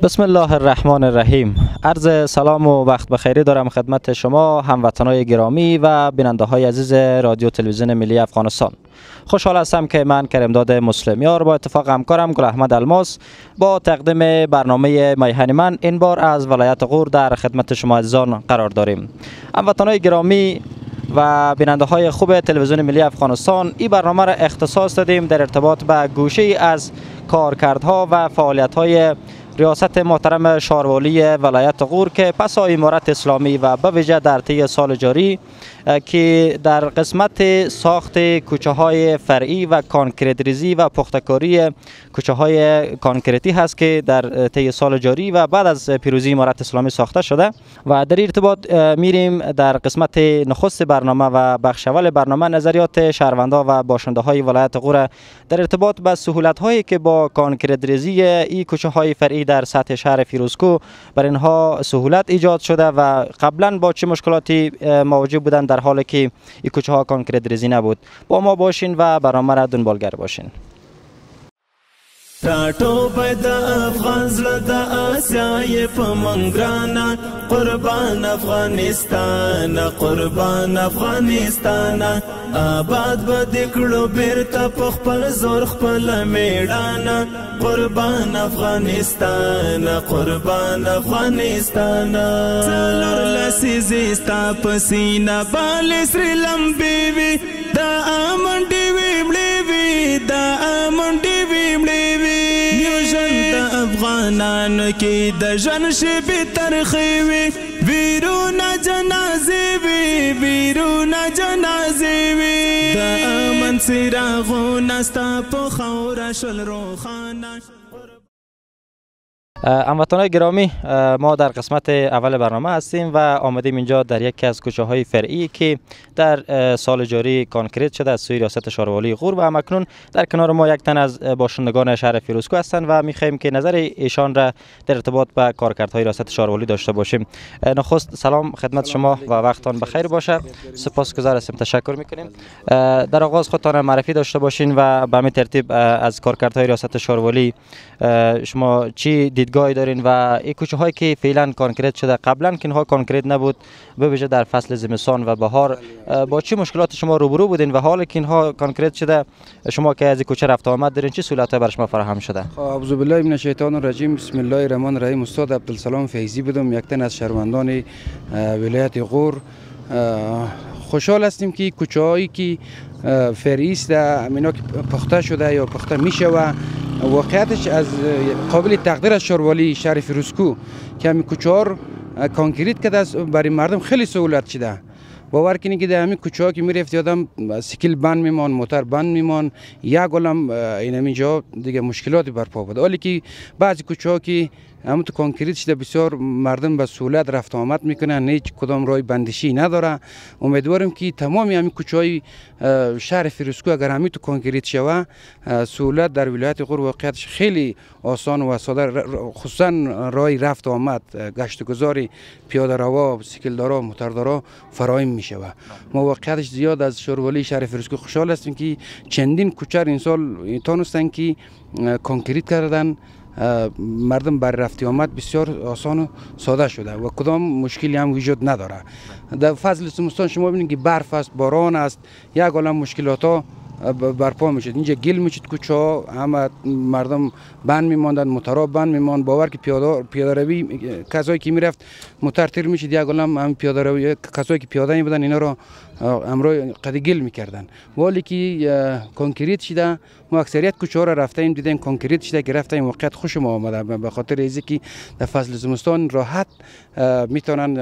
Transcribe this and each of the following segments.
بسم الله الرحمن الرحیم. عرض سلام و وقت بخیری دارم خدمت شما هموطنان گرامی و بیننده های عزیز رادیو تلویزیون ملی افغانستان. خوشحال هستم که من کریمداد مسلمیار با اتفاق همکارم گل احمد الماس با تقدیم برنامه میهن من این بار از ولایت غور در خدمت شما عزیزان قرار داریم. هموطنان گرامی و بیننده های خوب تلویزیون ملی افغانستان، این برنامه را اختصاص دادیم در ارتباط به گوشه از کارکردها و فعالیت های ریاست محترم شاروالی ولایت غور که پس از امارت اسلامی و به ویژه در طی سال جاری که در قسمت ساخت کوچه های فرعی و کانکریت ریزی و پختکاری کوچه های کانکریتی هست که در طی سال جاری و بعد از پیروزی امارت اسلامی ساخته شده و در ارتباط میریم در قسمت نخست برنامه و بخش اول برنامه نظریات شهروندان و باشنده های ولایت غور در ارتباط به سهولت هایی که با کانکریت ریزی این کوچه های فرعی در سطح شهر فیروزکو بر اینها سهولت ایجاد شده و قبلا با چه مشکلاتی مواجه بودند در حالی که این کوچه ها کانکریت ریزی نبود. با ما باشین و برنامه را دنبالگر باشین. راټوبه د افغان زړه د آسیای په منګرانا قربان افغانستان قربان افغانستان آباد به د کړو بیرته په خپل زور خپل میړانا قربان افغانستان قربان افغانستان څلور لسیزې ستا په سینه باندې سرې لمبې وي دا منډې وي مړې وي دا منډې وي مړې وي افغانانو کې د ژوند شېبې ترخې وي ویرونه جنازې وي ویرونه جنازې وي د امن څراغونه ستا په خاوره شول روښانه. هموطنان گرامی، ما در قسمت اول برنامه هستیم و آمدیم اینجا در یکی از کوچه های فرعی که در سال جاری کانکریت شده از سوی ریاست شاروالی غور و همکنون در کنار ما یک تن از باشندگان شهر فیروزکو هستند و میخواهیم که نظر ایشان را در ارتباط به کارکردهای ریاست شاروالی داشته باشیم. نخست سلام خدمت شما و وقتتان بخیر باشه. سپاسگزار هستیم، تشکر میکنیم. در آغاز خودتان معرفی داشته باشین و به همین ترتیب از کارکردهای ریاست شاروالی شما چی دیدگاهی دارین و این کوچه هایی که فعلا کانکریت شده قبلا که اینها کانکریت نبود به ویژه در فصل زمستان و بهار با چه مشکلات شما روبرو بودین و حالا که اینها کانکریت شده شما که از این کوچه رفت آمد دارین چه سهولت‌ها برای شما فراهم شده؟ اعوذ بالله من الشیطان الرجیم. بسم الله الرحمن الرحیم. استاد عبدالسلام فیضی بودم، یک تن از شهروندان ولایت غور. خوشحال هستیم که کوچه هایی که فرعی است امینا که پخته شده یا پخته میشه و واقعیتش از قابل تقدیر از شاروالی شهر فیروزکو که همین کوچه ها کانکریت کرده برای مردم خیلی سهولت شده. باور کنید که در همین کوچه ها که میرفت آدم سیکل بند میمان، موتور بند میمان، یک عالم این همینجا دیگه مشکلاتی برپا بود. ولی که بعضی کوچه ها که همون تو کانکریت شده بسیار مردم به سهولت رفت آمد میکنن، هیچ کدام راه بندشی نداره. امیدوارم که تمامی همین کوچه های شهر فیروزکو اگر همین تو کانکریت شود سهولت در ولایت غور واقعیتش خیلی آسان و ساده، خصوصا راه رفت آمد گشت و گذار پیاده روا، سیکل دارا، موتور دارا فراهم میشه. ما واقعیتش زیاد از شاروالی شهر فیروزکو خوشحال هستیم که چندین کوچه این سال تونستن که کانکریت کردن، مردم بر رفت آمد بسیار آسان و ساده شده و کدام مشکلی هم وجود نداره. در فصل زمستان شما ببینید که برف است، باران است، یک عالم مشکلات ها برپا میشد. اینجا گل میشد کوچه ها، همه مردم بند میماندن، موتورها بند میماند. باور که پیاده روی کسایی که میرفت موتور تیر میشد، یک عالم هم پیاده روی کسایی که پیاده بودن اینا رو امروز قدی گل میکردن. ولی که کانکریت شده ما اکثریت کوچه ها را رفتیم دیدیم کانکریت شده که رفتیم موقعیت خوش ما آمده به خاطر اینکه که در فصل زمستان راحت میتونن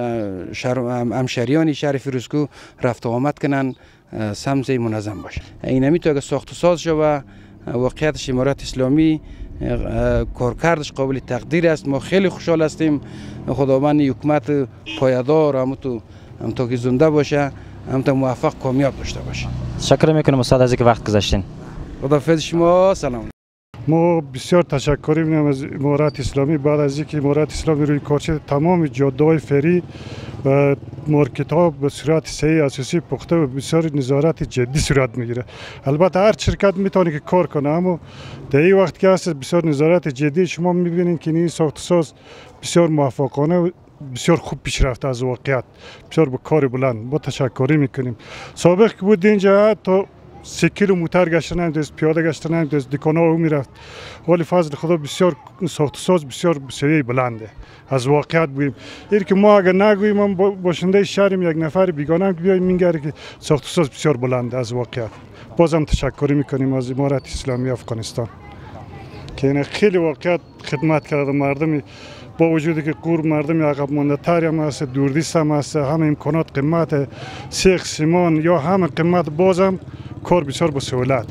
همشهریان شهر فیروزکو رفت و آمد کنن، سمزه منظم باشه. این همیتو اگه ساخت و ساز شود واقعیتش امارت اسلامی کارکردش قابل تقدیر است. ما خیلی خوشحال هستیم. خداوند حکومت پایدار هم تا که زنده باشه، هم تا موفق کامیاب داشته باشه. تشکر میکنم استاد از اینکه وقت گذاشتین. خداحافظ شما. سلام. ما بسیار تشکر می‌کنیم از امارات اسلامی. بعد از اینکه امارات اسلامی روی کار شد، تمام جاده‌های فری و مارکت‌ها به صورت صحیح اساسی پخته و بسیار نظارت جدی صورت میگیره. البته هر شرکت میتونه که کار کنه، اما در این وقت که هست بسیار نظارت جدی شما میبینید که این ساخت ساز بسیار موفقانه و بسیار خوب پیش رفته از واقعیت، بسیار به کار بلند. ما تشکر میکنیم. سابق که بود اینجا تا 3 کیلومتر گشته نمی‌داشت، پیاده گشته نمی‌داشت، دکان‌ها میرفت. ولی فضل خدا بسیار ساخت ساز بسیار سویه بلنده از واقعیت بگیم. این که ما اگر نگوییم من باشنده شهریم، یک نفر بیگانه که بیایم میگه که ساخت ساز بسیار بلنده از واقعیت. بازم تشکر میکنیم از امارت اسلامی افغانستان که این خیلی واقعیت خدمت کرده مردم. با وجودی که قور مردم عقب مانده تری هم هست، دوردست هم هست، همه امکانات قیمت سیخ سیمان یا همه قیمت، بازم کار بسیار با سهولت.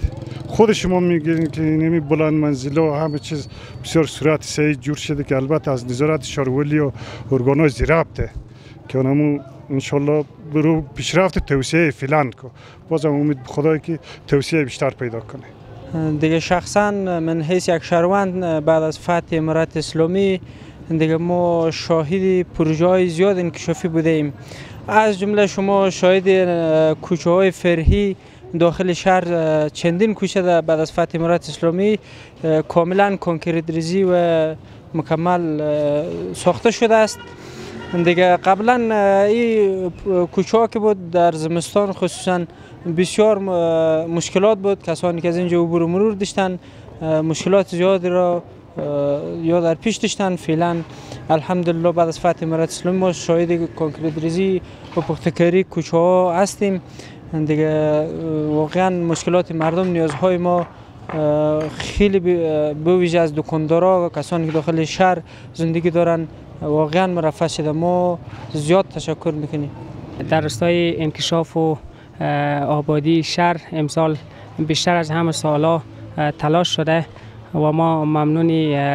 خود شما میگین که نمی بلند منزله و همه چیز بسیار صورت صحیح جور شده که البته از نظارت شارولی و ارگان‌های ضبطه که اونمو انشالله برو پیشرفت توسعه فعلا کو. بازم امید به خدای که توسعه بیشتر پیدا کنه. دیگه شخصا من حیث یک شهروند بعد از فتح امارت اسلامی دیگه ما شاهد پروژه های زیاد انکشافی بودیم. از جمله شما شاهد کوچه های فرعی داخل شهر چندین کوچه بعد از فتح امارت اسلامی کاملا کانکریت ریزی و مکمل ساخته شده است. دیگه قبلا این کوچه ها که بود در زمستان خصوصا بسیار مشکلات بود. کسانی که از اینجا عبور و مرور داشتن مشکلات زیادی را یا در پیش داشتن. فعلا الحمدلله بعد از فتح امارت اسلامی ما شاهد کانکریت ریزی و پخته‌کاری کوچه ها هستیم. دیگه واقعا مشکلات مردم، نیازهای ما خیلی به ویژه از دکاندارا و کسانی که داخل شهر زندگی دارن واقعا مرفع شده. ما زیاد تشکر میکنیم. در راستای انکشاف و آبادی شهر امسال بیشتر از همه سالا تلاش شده و ما ممنون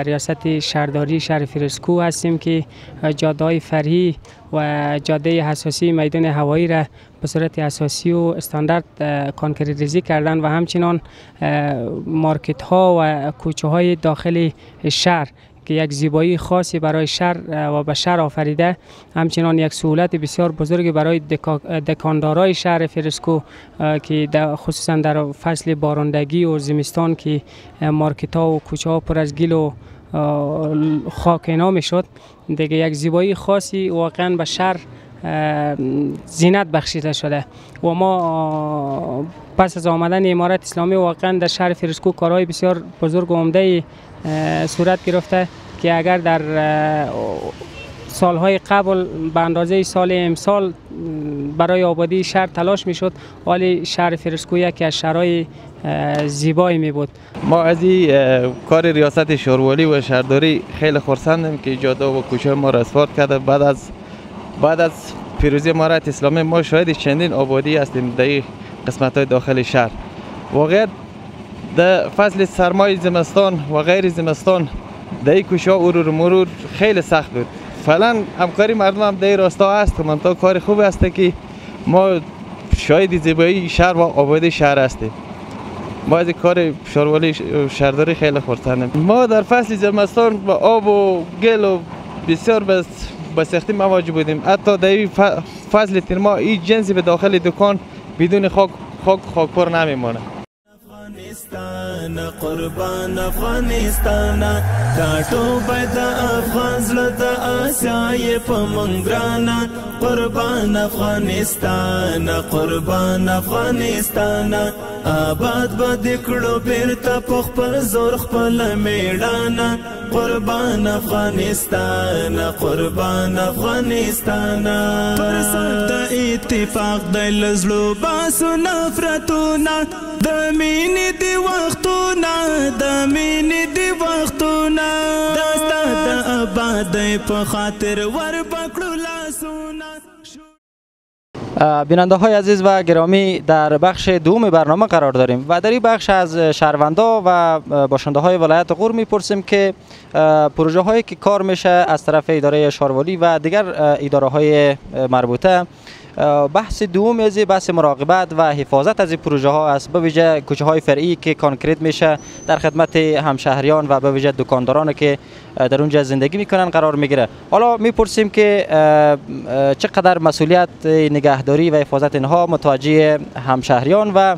ریاست شهرداری شهر فرسکو هستیم که جاده‌های فرعی و جاده اساسی میدان هوایی را به صورت اساسی و استاندارد کانکریت ریزی کردن و همچنان مارکت ها و کوچه های داخل شهر که یک زیبایی خاصی برای شهر و به شهر آفریده، همچنان یک سهولت بسیار بزرگی برای دکاندارای شهر فرسکو که خصوصا در فصل بارندگی و زمستان که مارکت ها و کوچه ها پر از گل و خاک اینا میشد، دیگه یک زیبایی خاصی واقعا به شهر زینت بخشیده شده و ما پس از آمدن امارت اسلامی واقعا در شهر فرسکو کارهای بسیار بزرگ و عمده صورت گرفته که اگر در سالهای قبل به اندازه سال امسال برای آبادی شهر تلاش میشد، ولی شهر فرسکو یکی از شهرهای زیبایی می بود. ما از این کار ریاست شهرولی و شهرداری خیلی خرسندیم که جاده و کوچه ما را اسفالت کرده. بعد از پیروزی امارت اسلامی ما شاهد چندین آبادی هستیم در این قسمت های داخل شهر. واقعا در فصل سرمای زمستان و غیر زمستان در این کوچه ها عبور و مرور خیلی سخت بود. فعلا همکاری مردم هم در این راستا هست و منطقه کار خوب است که ما شاهد زیبایی شهر و آبادی شهر هستیم. ما از کار شهرولی شهرداری خیلی خرسندیم. ما در فصل زمستان با آب و گل و بسیار به سختی مواجه بودیم. حتی در این فصل ترما این جنسی به داخل دکان بدون خاکپور نمیمونه. افغانستان قربان افغانستان کاټو بيد افغان زړه د آسیا په منګران قربان افغانستان قربان افغانستان آباد بد کړو بیرته په خپل زور خپل میړان قربان افغانستان قربان افغانستان پر سر د اتفاق د لزلو باسو نفرتونه د مینې دی وختونه د مینې دی وختونه دستا د آبادی په خاطر ور پکړو لاسونه. بیننده های عزیز و گرامی، در بخش دوم برنامه قرار داریم و در این بخش از شهروندا و باشنده های ولایت غور میپرسیم که پروژه هایی که کار میشه از طرف اداره شهرولی و دیگر اداره های مربوطه بحث دوم از بحث مراقبت و حفاظت از پروژه ها است، به ویژه کوچه های فرعی که کانکریت میشه در خدمت همشهریان و به ویژه دکانداران که در اونجا زندگی میکنن قرار میگیره. حالا میپرسیم که چقدر مسئولیت نگهداری و حفاظت اینها متوجه همشهریان و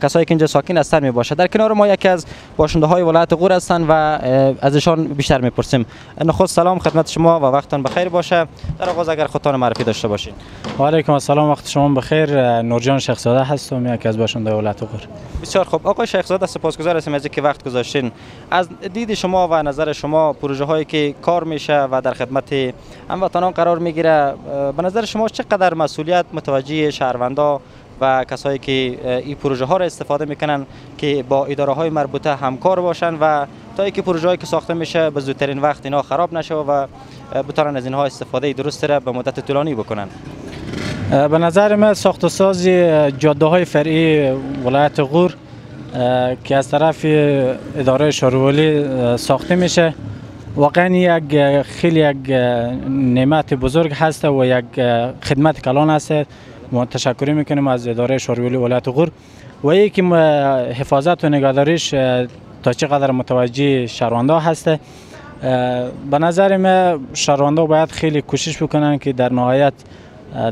کسایی که اینجا ساکن هستند می باشه. در کنار ما یکی از باشنده های ولایت غور هستند و ازشان بیشتر میپرسیم. نخست سلام خدمت شما و وقتتان بخیر باشه. در آغاز اگر خودتان معرفی داشته باشین. و علیکم السلام، وقت شما بخیر. نورجان شیخزاده هستم، یکی از باشنده ولایت غور. بسیار خوب آقای شیخزاده، سپاسگزار هستیم از اینکه وقت گذاشتین. از دید شما و نظر شما پروژه هایی که کار میشه و در خدمت هموطنان قرار میگیره، به نظر شما چقدر مسئولیت متوجه شهروندا و کسایی که این پروژه ها را استفاده میکنن که با اداره های مربوطه همکار باشن و تا اینکه پروژه هایی که ساخته میشه به زودترین وقت اینا خراب نشه و بتونن از اینها استفاده درست را به مدت طولانی بکنن؟ به نظر من ساخت و ساز جاده های فرعی ولایت غور که از طرف اداره شارولی ساخته میشه واقعا یک خیلی یک نعمت بزرگ هست و یک خدمت کلان است. ما تشکر میکنیم از اداره شارولی ولایت غور و یکی حفاظت و نگهداریش تا چقدر متوجه شهروندا هسته. به نظر من شهروندا باید خیلی کوشش بکنن که در نهایت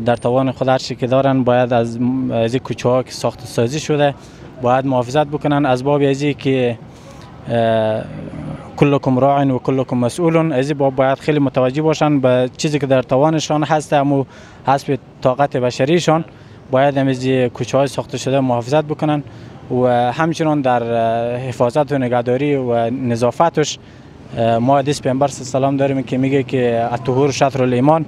در توان خود هر چی که دارن باید از این کوچه ها که ساخت سازی شده باید محافظت بکنن، از باب ازی که کلکم راعین و کلکم مسئولون، از این باب باید خیلی متوجه باشن به چیزی که در توانشان هست، اما حسب طاقت بشریشان باید از کوچه های ساخته شده محافظت بکنن و همچنان در حفاظت و نگهداری و نظافتش ما حدیث پیامبر صلی الله علیه و داریم که میگه که الطهور شطر الایمان،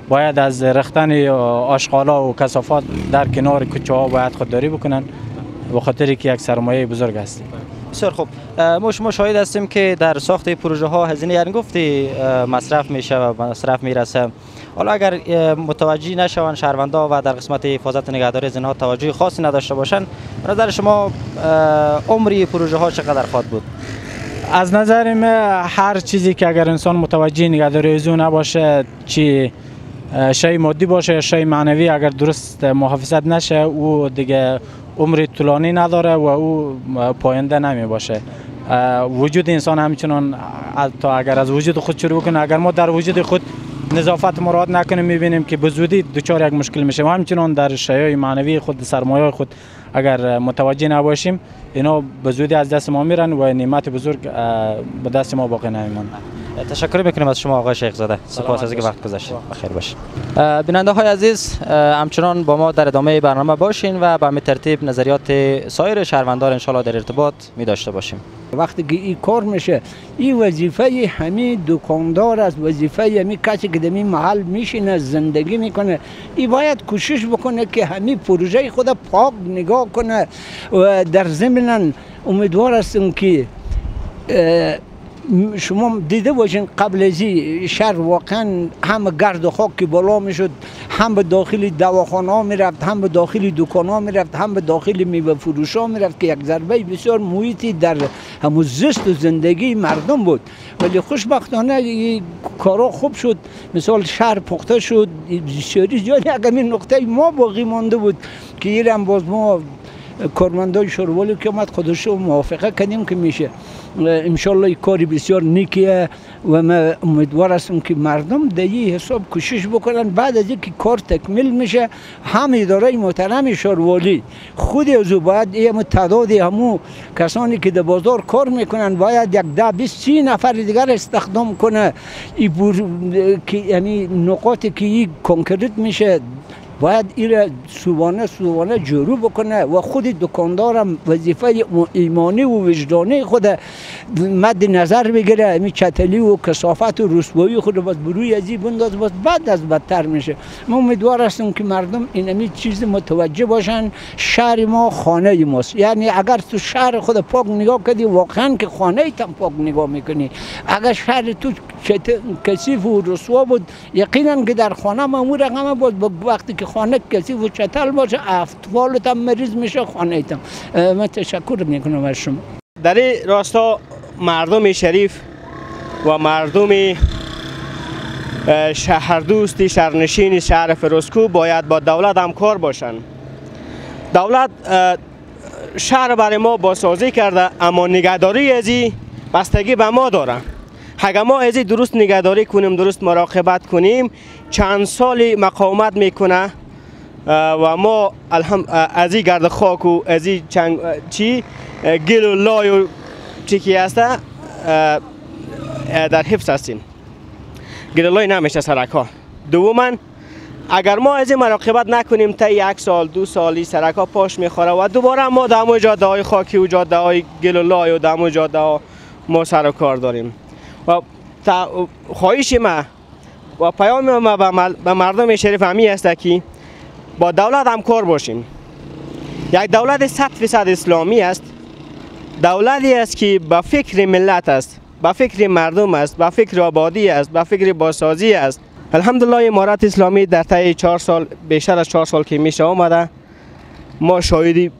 باید از رختن آشغالا و کثافات در کنار کوچه ها باید خودداری بکنن به خاطر که یک سرمایه بزرگ است. بسیار خوب، ما شما شاهد هستیم که در ساخت پروژه ها هزینه یعنی مصرف میشه و مصرف میرسه. حالا اگر متوجه نشون شهروندا و در قسمت حفاظت و نگهداری از اینها توجه خاصی نداشته باشن، به نظر شما عمری پروژه ها چقدر خواهد بود؟ از نظر من هر چیزی که اگر انسان متوجه نگهداری از اون نباشه، چی شی مادی باشه یا شی معنوی، اگر درست محافظت نشه او دیگه عمری طولانی نداره و او پاینده نمی باشه. وجود انسان همچنان تا اگر از وجود خود شروع کنه، اگر ما در وجود خود نظافت مراعات نکنیم میبینیم که به زودی دچار یک مشکل میشه و همچنان در شیء معنوی خود سرمایه خود اگر متوجه نباشیم اینا به زودی از دست ما میرن و نعمت بزرگ به دست ما باقی نمیمونه. تشکر میکنیم از شما آقای شیخزاده، سپاس از اینکه وقت گذاشتید. بخیر باشید. بیننده های عزیز، همچنان با ما در ادامه برنامه باشین و به همین ترتیب نظریات سایر شهروندان ان شاءالله در ارتباط می داشته باشیم. وقتی که این کار میشه، این وظیفه همین دکاندار است، وظیفه همین کسی که در این محل میشینه زندگی میکنه، این باید کوشش بکنه که همین پروژه خود پاک نگاه کنه و در ضمن امیدوار هستم که شما دیده باشین قبل از این شهر واقعا هم گرد و خاک که بالا میشد، هم به داخل دواخانه ها میرفت، هم به داخل دکان ها میرفت، هم به داخل میوه فروش ها میرفت که یک ضربه بسیار محیطی در همون زیست و زندگی مردم بود. ولی خوشبختانه این کارا خوب شد، مثال شهر پخته شد بسیاری زیادی. اگر این نقطه ما باقی مانده بود که ایران باز ما کارمندای شورولی که اومد خودش موافقه کردیم که میشه انشالله کاری بسیار نیکیه و ما امیدوار هستم که مردم در این حساب کوشش بکنن. بعد از اینکه کار تکمیل میشه هم اداره محترم شورولی خود از باید این تعداد همو کسانی که در بازار کار میکنن باید یک 10-20-30 نفر دیگر استخدام کنه. یعنی نقاطی که این کنکریت میشه باید این صوبانه جارو بکنه و خود دکاندارم وظیفه ایمانی و وجدانی خود مد نظر بگیره، همین چتلی و کثافت و رسوایی خود باز بروی ازی بنداز، باز بعد از بدتر میشه. ما امیدوار هستم که مردم این همین چیز متوجه باشن. شهر ما خانه ماست، یعنی اگر تو شهر خود پاک نگاه کردی واقعا که خانه ایت هم پاک نگاه میکنی. اگر شهر تو کثیف و رسوا بود یقینا که در خانه مامور رقم بود، وقتی که خانه کثیف و چتل باشه اطفالت هم مریض میشه، خانه ایت هم. من تشکر میکنم از شما. در این راستا مردم شریف و مردم شهردوستی شهرنشین شهر فیروزکوه باید با دولت همکار باشند. دولت شهر برای ما بازسازی کرده، اما نگهداری ازی بستگی به ما داره. اگر ما ازی درست نگهداری کنیم، درست مراقبت کنیم، چند سالی مقاومت میکنه و ما ازی گرد خاک و ازی گل و لای و چی که هسته در حفظ هستیم. گل و لای نمیشه سرک ها. دوما اگر ما از این مراقبت نکنیم تا 1 سال 2 سالی سرک ها پاش میخوره و دوباره ما دمو جاده های خاکی و جاده های گل و لای و دمو جاده ها ما سر و کار داریم. و خواهش ما و پیام ما به مردم شریف همی است که با دولت همکار باشیم. یک دولت 100% اسلامی است، دولتی است که به فکر ملت است، به فکر مردم است، به فکر آبادی است، به فکر بازسازی است. الحمدلله امارت اسلامی در طی 4 سال، بیشتر از 4 سال که میشه آمده، ما شاهدی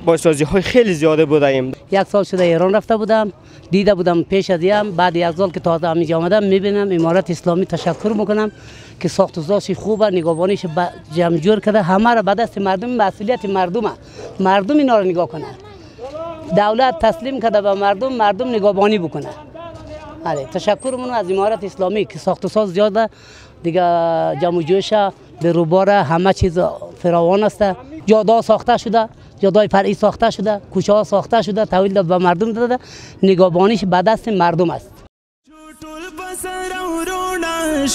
بازسازی های خیلی زیاده بودیم. 1 سال شده ایران رفته بودم، دیده بودم پیش از این، بعد 1 سال که تازه اینجا آمدم میبینم امارت اسلامی تشکر میکنم که ساخت‌وسازش خوبه، نگهبانیش جمع جور کرده، همه را به دست مردم، مسئولیت مردم اینا رو نگاه کنه. دولت تسلیم کرده به مردم، مردم نگهبانی بکنه. آره تشکر منو از امارت اسلامی که ساخت‌وساز زیاده دیگه، جمع جوش به روباره همه چیز فراوان است. جاده ساخته شده، جاده‌های فرعی ساخته شده، کوچه ها ساخته شده، تحویل به مردم داده، نگهبانیش به دست مردم است.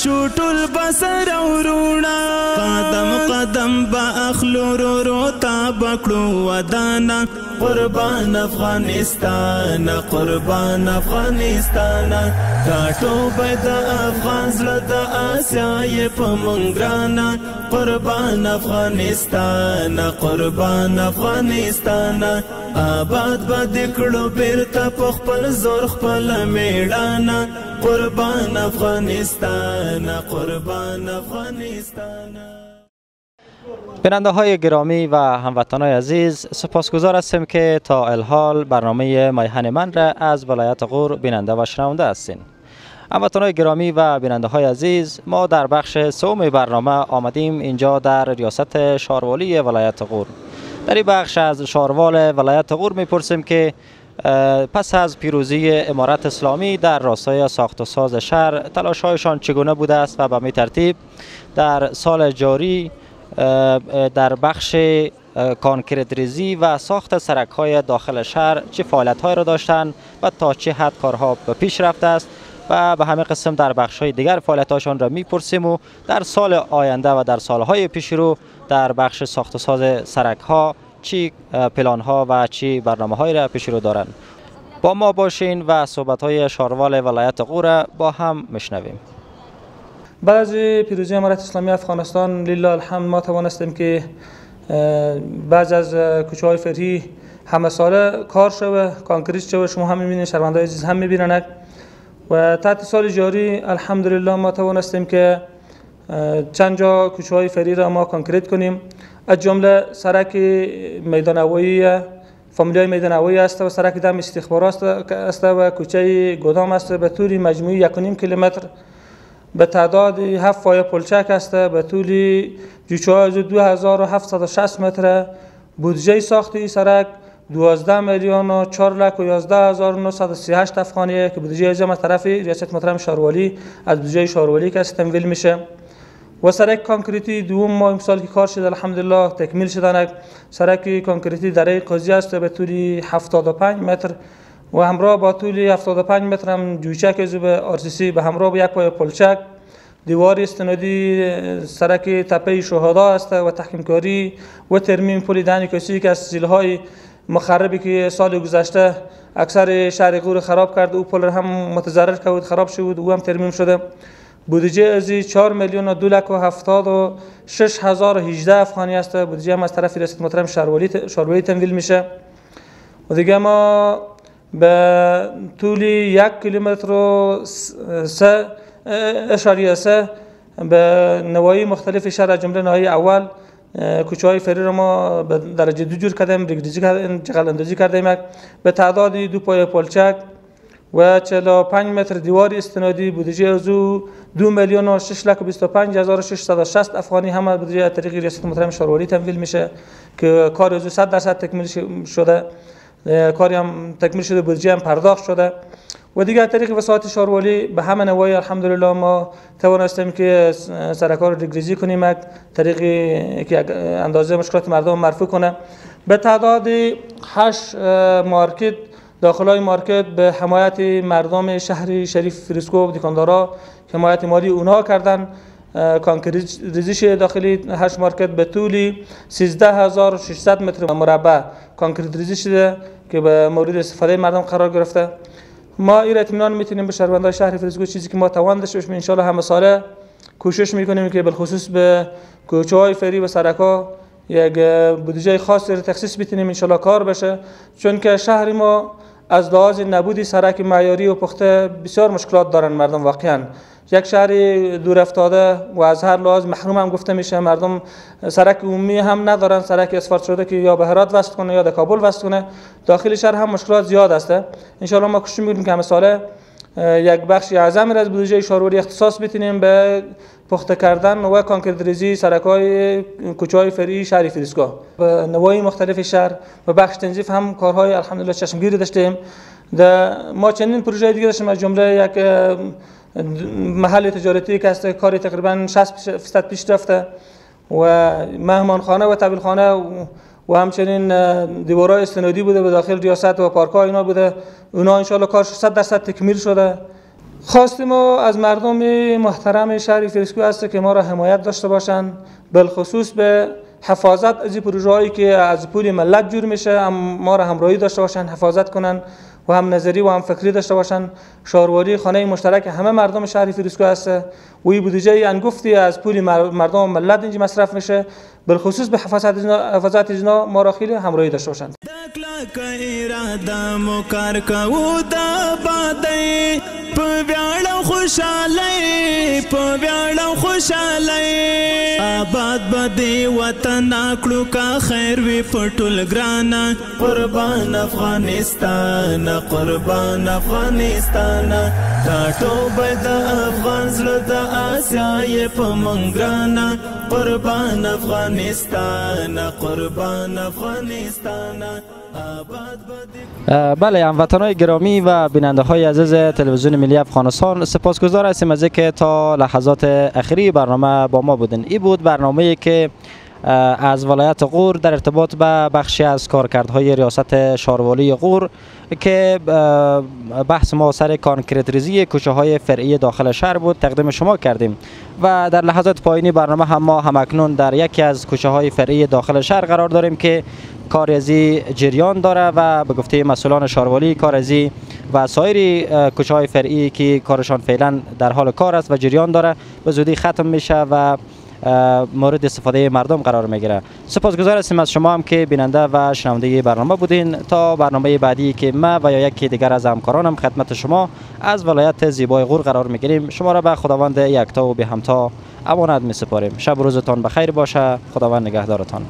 شوټول بسر اورونا قدم قدم با اخلو رو رو تا بکړو ودانا قربان افغانستان قربان افغانستان کاټو بد افغان زړه د آسیا په منګرانا قربان افغانستان قربان افغانستان آباد بد کړو بیرته په خپل زور خپل میړانا قربان افغانستان قربان افغانستان. بیننده های گرامی و هموطنان عزیز، سپاسگزار هستیم که تا الحال برنامه میهن من را از ولایت غور بیننده و شنونده هستین. هموطنان گرامی و بیننده های عزیز، ما در بخش سوم برنامه آمدیم اینجا در ریاست شاروالی ولایت غور. در این بخش از شاروال ولایت غور میپرسیم که پس از پیروزی امارت اسلامی در راستای ساخت و ساز شهر تلاش‌هایشان چگونه بوده است و به می ترتیب در سال جاری در بخش کانکریت ریزی و ساخت سرک‌های داخل شهر چه فعالیت‌هایی را داشتند و تا چه حد کارها به پیش رفته است و به همین قسم در بخش‌های دیگر فعالیت‌هاشان را می‌پرسیم و در سال آینده و در سال‌های پیش رو در بخش ساخت و ساز سرک‌ها چی پلان ها و چی برنامه های را پیش رو دارند. با ما باشین و صحبت های شاروال ولایت غور با هم میشنویم. بعد از پیروزی امارت اسلامی افغانستان لله الحمد ما توانستیم که بعض از کوچه های فرعی همه ساله کار شده، کانکریت شده، شما هم میبینید، شهروندان عزیز هم میبینند و تحت سال جاری الحمدلله ما توانستیم که چند جا کوچه های فرعی را ما کانکریت کنیم، از جمله سرک میدان هوایی فامیلیای میدان هوایی است و سرک دم استخبارات است و کوچه گودام است به طول مجموعی 1.5 کیلومتر به تعداد 7 پایه پلچک است به طول 2760 متر. بودجه ساخت این سرک 12,411,938 افغانیه که بودجه از طرف ریاست محترم شاروالی از بودجه شاروالی که تمویل میشه. و سرک کانکریتی دوم ما امسال که کار شده الحمدلله تکمیل شدن. سرک کانکریتی دره قاضی است به طول 75 متر و همراه با طول 75 متر هم جویچک به RCC به همراه با یک پای پلچک، دیوار استنادی سرک تپه شهدا است و تحکیمکاری و ترمیم پل دهن‌کسی که از سیل‌های مخربی که سال گذشته اکثر شهر غور خراب کرد، او پل هم متضرر کرد، خراب شد، او هم ترمیم شده. بودجه از 4,276,018 افغانی است. بودجه هم از طرف ریاست محترم شاروالی تمویل میشه و دیگه ما به طول 1 کیلومتر و 3.3 به نواحی مختلف شهر از جمله نواحی اول کوچه های فرعی را ما به درجه 2 جور کردیم، ریگریزی کردیم، جغل اندازی کردیم به تعداد 2 پای پلچک و 45 متر دیوار استنادی بودجه از او 2,625,660 افغانی هم از بودجه طریق ریاست محترم شارولی تمویل میشه که کار از او 100% تکمیل شده. کاری هم تکمیل شده، بودجه هم پرداخت شده و دیگر طریق وساطت شارولی به همه نوعی الحمدلله ما توانستیم که سرکار رو ریگریزی کنیم، طریقی که اندازه مشکلات مردم مرفوع کنه. به تعداد 8 مارکت داخلای مارکت به حمایت مردم شهر شریف فریسکو و دکاندارا حمایت مالی اونها کردن. کانکریت ریزش داخلی 8 مارکت به طولی 13600 متر مربع کانکریت ریزش شده که به مورد استفاده مردم قرار گرفته. ما این اطمینان میتونیم به شهروندان شهر فریسکو چیزی که ما توان داشته باشیم ان شاء الله همه ساله کوشش میکنیم که بالخصوص به کوچه‌های فری و سرک‌ها یک بودجه خاصی رو تخصیص بتونیم ان شاء الله کار بشه، چون که شهر ما از لحاظ نبودی سرک معیاری و پخته بسیار مشکلات دارن مردم. واقعا یک شهر دور افتاده و از هر لحاظ محروم هم گفته میشه. مردم سرک عمومی هم ندارن، سرک اسفالت شده که یا به هرات وصل کنه یا به کابل وصل کنه. داخل شهر هم مشکلات زیاد است. ان شاء الله ما کوشش میکنیم که همه ساله یک بخش اعظمی از بودجه شارولی اختصاص بتونیم به پخته کردن و کانکریت ریزی سرک‌های کوچه‌های فری شهر فریسکو. به نواحی مختلف شهر و بخش تنظیف هم کارهای الحمدلله چشمگیری داشتیم. ما چندین پروژه دیگه داشتیم، از جمله یک محل تجارتی که است کاری تقریبا 60% پیش رفته و مهمانخانه و طبیلخانه و همچنین دیوارهای استنادی بوده به داخل ریاست و پارک‌ها اینا بوده. اونا ان شاء الله کارش 100% تکمیل شده. خواست ما از مردم محترم شهر فریسکو است که ما را حمایت داشته باشند، بالخصوص به حفاظت از پروژه‌هایی که از پول ملت جور میشه ما را همراهی داشته باشند، حفاظت کنند و هم نظری و هم فکری داشته باشند. شارولی خانه مشترک همه مردم شهر فریسکو است و این بودجه انگفتی از پول مردم و ملت اینجا مصرف میشه. بالخصوص به حفاظت اینا ما را خیلی همراهی داشته باشند. آباد بدی وطن اکړو کا خیر وی پټول ګرانا قربان افغانستان قربان افغانستان دا ټوبه د افغان زړه د آسیا په منګرانا قربان افغانستان قربان افغانستان. بله هموطنان گرامی و بیننده های عزیز تلویزیون ملی افغانستان، سپاسگزار هستیم از اینکه تا لحظات اخیری برنامه با ما بودین. این بود برنامه‌ای که از ولایت غور در ارتباط به بخشی از کارکردهای ریاست شاروالی غور که بحث ما سر کانکریت ریزی کوچه های فرعی داخل شهر بود تقدیم شما کردیم و در لحظات پایانی برنامه هم ما همکنون در یکی از کوچه های فرعی داخل شهر قرار داریم که کارریزی جریان داره و به گفته مسئولان شاروالی کارریزی و سایر کوچه های فرعی که کارشان فعلا در حال کار است و جریان داره به زودی ختم میشه و مورد استفاده مردم قرار میگیره. سپاسگزار هستیم از شما هم که بیننده و شنونده برنامه بودین. تا برنامه بعدی که ما و یا یکی دیگر از همکارانم خدمت شما از ولایت زیبای غور قرار میگیریم، شما را به خداوند یکتا و به همتا امانت میسپاریم. شب روزتان بخیر باشه. خداوند نگهدارتان.